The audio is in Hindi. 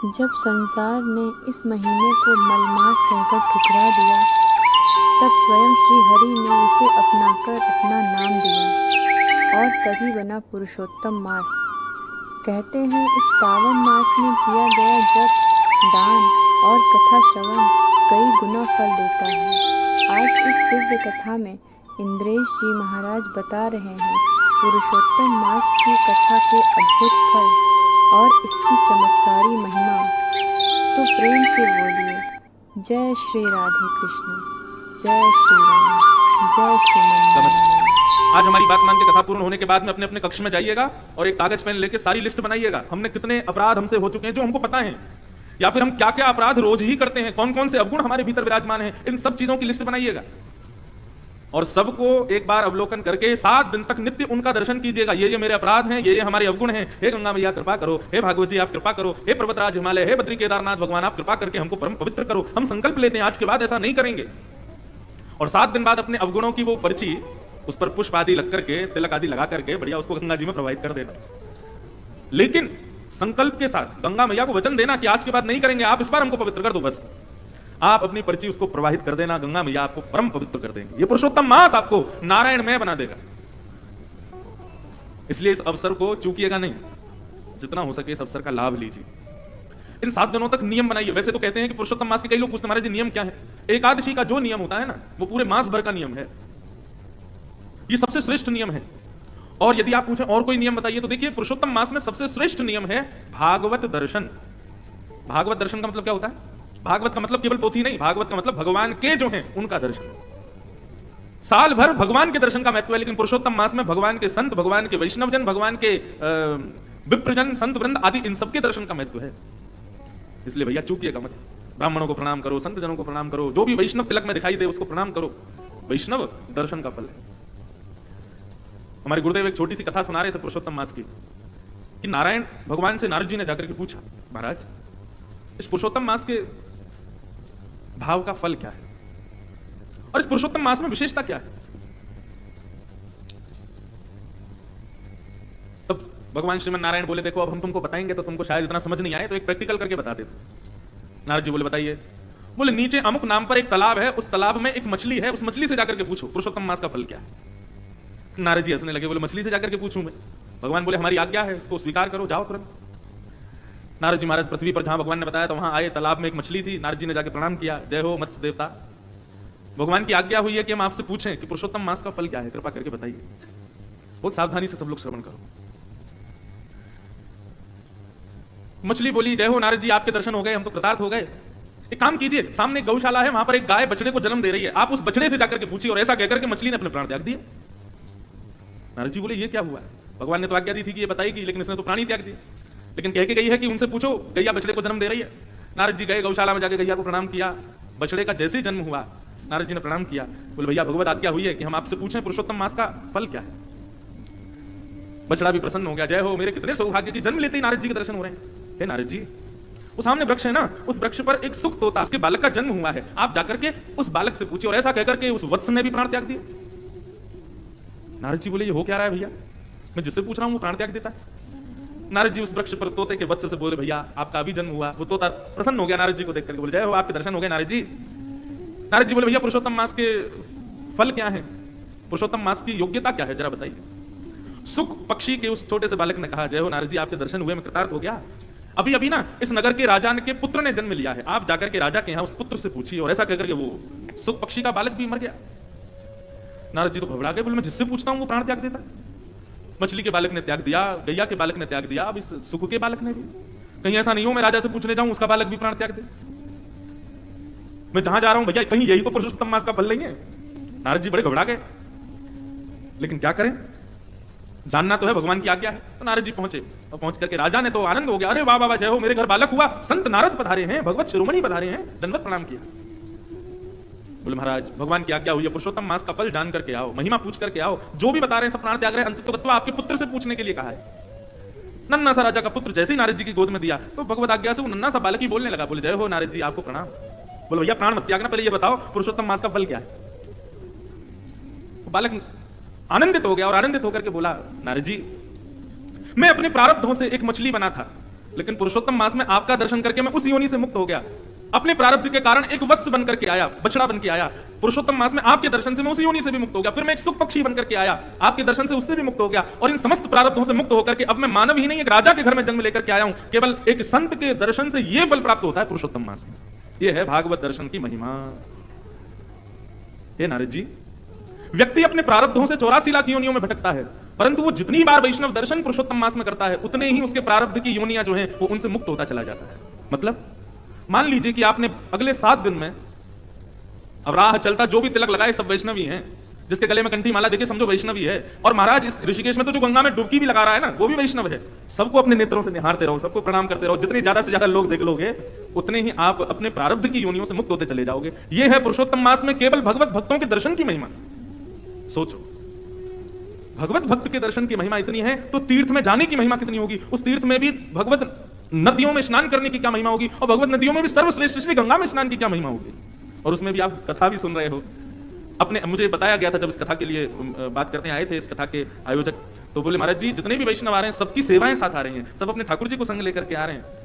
जब संसार ने इस महीने को मलमास कहकर ठुकरा दिया, तब स्वयं श्री हरि ने इसे अपनाकर अपना नाम दिया और तभी बना पुरुषोत्तम मास। कहते हैं इस पावन मास में किया गया जप, दान और कथा श्रवण कई गुना फल देता है। आज इस दिव्य कथा में इंद्रेश जी महाराज बता रहे हैं पुरुषोत्तम मास की कथा के अद्भुत फल और इसकी चमत्कारी महिमा। तो प्रेम से बोलिए, जय श्री राधे कृष्ण, जय श्री राम, जय श्रीमन। आज हमारी बात मान के कथा पूर्ण होने के बाद में अपने अपने कक्ष में जाइएगा और एक कागज पेन लेके सारी लिस्ट बनाइएगा। हमने कितने अपराध हमसे हो चुके हैं जो हमको पता है, या फिर हम क्या क्या अपराध रोज ही करते हैं, कौन कौन से अवगुण हमारे भीतर विराजमान हैं, इन सब चीजों की लिस्ट बनाइएगा और सबको एक बार अवलोकन करके 7 दिन तक नित्य उनका दर्शन कीजिएगा। ये मेरे अपराध हैं, ये हमारे अवगुण हैं। हे गंगा मैया कृपा करो, हे भागवत जी आप कृपा करो, हे पर्वतराज हिमालय, हे बद्री केदारनाथ भगवान आप कृपा करके हमको परम पवित्र करो। हम संकल्प लेते हैं आज के बाद ऐसा नहीं करेंगे। और 7 दिन बाद अपने अवगुणों की वो पर्ची, उस पर पुष्प आदि लग करके, तिलक आदि लगा करके बढ़िया उसको गंगा जी में प्रवाहित कर देना। लेकिन संकल्प के साथ गंगा मैया को वचन देना कि आज के बाद नहीं करेंगे, आप इस बार हमको पवित्र कर दो। बस आप अपनी पर्ची उसको प्रवाहित कर देना, गंगा मैया आपको परम पवित्र कर देंगे। ये पुरुषोत्तम मास आपको नारायणमय बना देगा। इसलिए इस अवसर को चूकिएगा नहीं, जितना हो सके इस अवसर का लाभ लीजिए। इन 7 दिनों तक नियम बनाइए। वैसे तो कहते हैं कि पुरुषोत्तम मास के कई लोग पूछते महाराज जी नियम क्या है। एकादशी का जो नियम होता है ना, वो पूरे मास भर का नियम है। ये सबसे श्रेष्ठ नियम है। और यदि आप पूछें और कोई नियम बताइए, तो देखिए पुरुषोत्तम मास में सबसे श्रेष्ठ नियम है भागवत दर्शन। भागवत दर्शन का मतलब क्या होता है? भागवत का मतलब केवल पोथी नहीं, भागवत का मतलब भगवान के जो हैं उनका दर्शन। साल भर भगवान के दर्शन का महत्व है, लेकिन पुरुषोत्तम मास में भगवान के संत, भगवान के वैष्णवजन, भगवान के विप्रजन, संत वृंद आदि इन सबके दर्शन का महत्व है। इसलिए भैया चूकिएगा मत। ब्राह्मणों को प्रणाम करो, संत जनों को प्रणाम करो, जो भी वैष्णव तिलक में दिखाई दे उसको प्रणाम करो। वैष्णव दर्शन का फल है। हमारे गुरुदेव एक छोटी सी कथा सुना रहे थे पुरुषोत्तम मास की, कि नारायण भगवान से नारद जी ने जाकर के पूछा, महाराज इस पुरुषोत्तम मास के भाव का फल क्या है और इस पुरुषोत्तम मास में विशेषता क्या है? तब भगवान श्रीमन नारायण बोले, देखो अब हम तुमको बताएंगे तो तुमको शायद इतना समझ नहीं आए, तो एक प्रैक्टिकल करके बता देते। नारद जी बोले बताइए। बोले नीचे अमुक नाम पर एक तालाब है, उस तालाब में एक मछली है, उस मछली से जाकर के पूछो पुरुषोत्तम मास का फल क्या है। नारद जी हंसने लगे, बोले मछली से जाकर के पूछूं मैं? भगवान बोले हमारी आज्ञा है, इसको स्वीकार करो, जाओ तुरंत। नारद जी महाराज पृथ्वी पर जहां भगवान ने बताया तो वहां आए, तालाब में एक मछली थी। नारद जी ने जाकर प्रणाम किया, जय हो मत्स्य देवता, भगवान की आज्ञा हुई है कि हम आपसे पूछें कि पुरुषोत्तम मास का फल क्या है, कृपा करके बताइए। बहुत सावधानी से सब लोग श्रवण करो। मछली बोली, जय हो नारद जी आपके दर्शन हो गए, हम तो कृतार्थ हो गए। एक काम कीजिए, सामने एक गौशाला है, वहां पर एक गाय बछड़े को जन्म दे रही है, आप उस बछड़े से जाकर के पूछिए। और ऐसा कहकर के मछली ने अपने प्राण त्याग दिए। नारद जी बोले ये क्या हुआ? भगवान ने तो आज्ञा दी थी कि ये बताएगी, लेकिन इसने तो प्राणी त्याग दिए। लेकिन कह के गई है कि उनसे पूछो, गैया बछड़े को जन्म दे रही है। नारद जी गए गौशाला में, जाके गैया को प्रणाम किया। बछड़े का जैसे ही जन्म हुआ, नारद जी ने प्रणाम किया, बोले भैया भगवत आज्ञा हुई है कि हम आपसे पूछें पुरुषोत्तम मास का फल क्या है। बछड़ा भी प्रसन्न हो गया, जय हो मेरे कितने सौभाग्य की जन्म लेते ही नारद जी के दर्शन हो रहे हैं। हे नारद जी, वो सामने वृक्ष है ना, उस वृक्ष पर एक सुख तोता, उसके बालक का जन्म हुआ है, आप जाकर के उस बालक से पूछिए। और ऐसा कहकर के उस वत्स ने भी प्राण त्याग दिए। नारद जी बोले ये हो क्या रहा है भैया, मैं जिससे पूछ रहा हूं वो प्राण त्याग देता है। नारद जी उस वृक्ष पर तोते के वत्स से बोले, भैया आपका अभी जन्म हुआ। वो तोता प्रसन्न हो गया नारद जी को देख करके, बोले जय हो आपके दर्शन हो गए नारद जी। नारद जी बोले भैया पुरुषोत्तम मास के फल क्या है, पुरुषोत्तम मास की योग्यता क्या है, जरा बताइए। सुख पक्षी के उस छोटे से बालक ने कहा, जय हो नारद जी आपके दर्शन हुए, मैं कृतार्थ हो गया। अभी अभी ना इस नगर के राजा के पुत्र ने जन्म लिया है, आप जाकर के राजा के यहाँ उस पुत्र से पूछिए। और ऐसा कहकर के वो सुख पक्षी का बालक भी मर गया। नारद जी तो घबरा गए, बोले मैं जिससे पूछता हूं वो प्राण त्याग देता। मछली के बालक ने त्याग दिया, गैया के बालक ने त्याग दिया, अब इस सुख के बालक ने भी। कहीं ऐसा नहीं हो मैं राजा से पूछने जाऊं उसका बालक भी प्राण त्याग दे। मैं जहां जा रहा हूं भैया कहीं यही तो पुरुषोत्तम मास का फल नहीं है। नारद जी बड़े घबरा गए, लेकिन क्या करें, जानना तो है, भगवान की आज्ञा है। तो नारद जी पहुंचे और पहुंच करके राजा ने तो आनंद हो गया, अरे वाह वाह जय हो मेरे घर बालक हुआ, संत नारद पधारे हैं, भगवत शिरोमणि पधारे हैं, दंडवत प्रणाम किया। बोले महाराज भगवान की आज्ञा हुई है, पुरुषोत्तम मास का फल जान करके आओ, महिमा पूछ करके आओ, जो भी बता रहे हैं सब प्राण त्याग रहे हैं। अंततः आपके पुत्र से पूछने के लिए कहा है। नन्ना सा राजा का पुत्र जैसे ही नारद जी की गोद में दिया तो भगवत आज्ञा से वो नन्ना सा बालक ही बोलने लगा, बोले जय हो नारद जी आपको प्रणाम। बोले भैया प्राण मत त्यागना, पहले ये बताओ पुरुषोत्तम मास का फल क्या है। बालक आनंदित हो गया और आनंदित होकर के बोला, नारद जी मैं अपने प्रारब्धों से एक मछली बना था, लेकिन पुरुषोत्तम मास में आपका दर्शन करके मैं उस योनि से मुक्त हो गया, अपने प्रारब्ध के कारण एक वत्स बन करके आया, बछड़ा बन के आया। पुरुषोत्तम मास में आपके दर्शन से मैं उस योनि से भी मुक्त हो गया, फिर मैं एक सुख पक्षी बन करके आया, आपके दर्शन से उससे भी मुक्त हो गया, और इन समस्त प्रारब्धों से मुक्त होकर के अब मैं मानव ही नहीं एक राजा के घर में जन्म लेकर के आया हूं। केवल एक संत के दर्शन से यह फल प्राप्त होता है पुरुषोत्तम मास में। यह है भागवत दर्शन की महिमा। हे नारद जी, व्यक्ति अपने प्रारब्धों से 84 लाख योनियों में भटकता है, परंतु वो जितनी बार वैष्णव दर्शन पुरुषोत्तम मास में करता है उतने ही उसके प्रारब्ध की योनियां जो हैं वो उनसे मुक्त होता चला जाता है। मतलब मान लीजिए कि आपने अगले 7 दिन में, अब राह चलता जो भी तिलक लगाए सब वैष्णवी हैं, जिसके गले में कंठी माला देखिए समझो वैष्णवी है। और महाराज इस ऋषिकेश में तो जो गंगा में डुबकी भी लगा रहा है ना वो भी वैष्णव है। सबको अपने नेत्रों से निहारते रहो, सबको प्रणाम करते रहो। जितने ज्यादा से ज्यादा लोग देख लोगे उतने ही आप अपने प्रारब्ध की योनियों से मुक्त होते चले जाओगे। यह है पुरुषोत्तम मास में केवल भगवत भक्तों के दर्शन की महिमा। सोचो, भगवत भक्त के दर्शन की महिमा इतनी है तो तीर्थ में जाने की महिमा कितनी होगी। उस तीर्थ में भी भगवत नदियों में स्नान करने की क्या महिमा होगी, और भगवत नदियों में भी सर्वश्रेष्ठ श्री गंगा में स्नान की क्या महिमा होगी। और उसमें भी आप कथा भी सुन रहे हो। अपने मुझे बताया गया था जब इस कथा के लिए बात करने आए थे इस कथा के आयोजक, तो बोले महाराज जी जितने भी वैष्णव आ रहे हैं सबकी सेवाएं साथ आ रही हैं, सब अपने ठाकुर जी को संग लेकर के आ रहे हैं।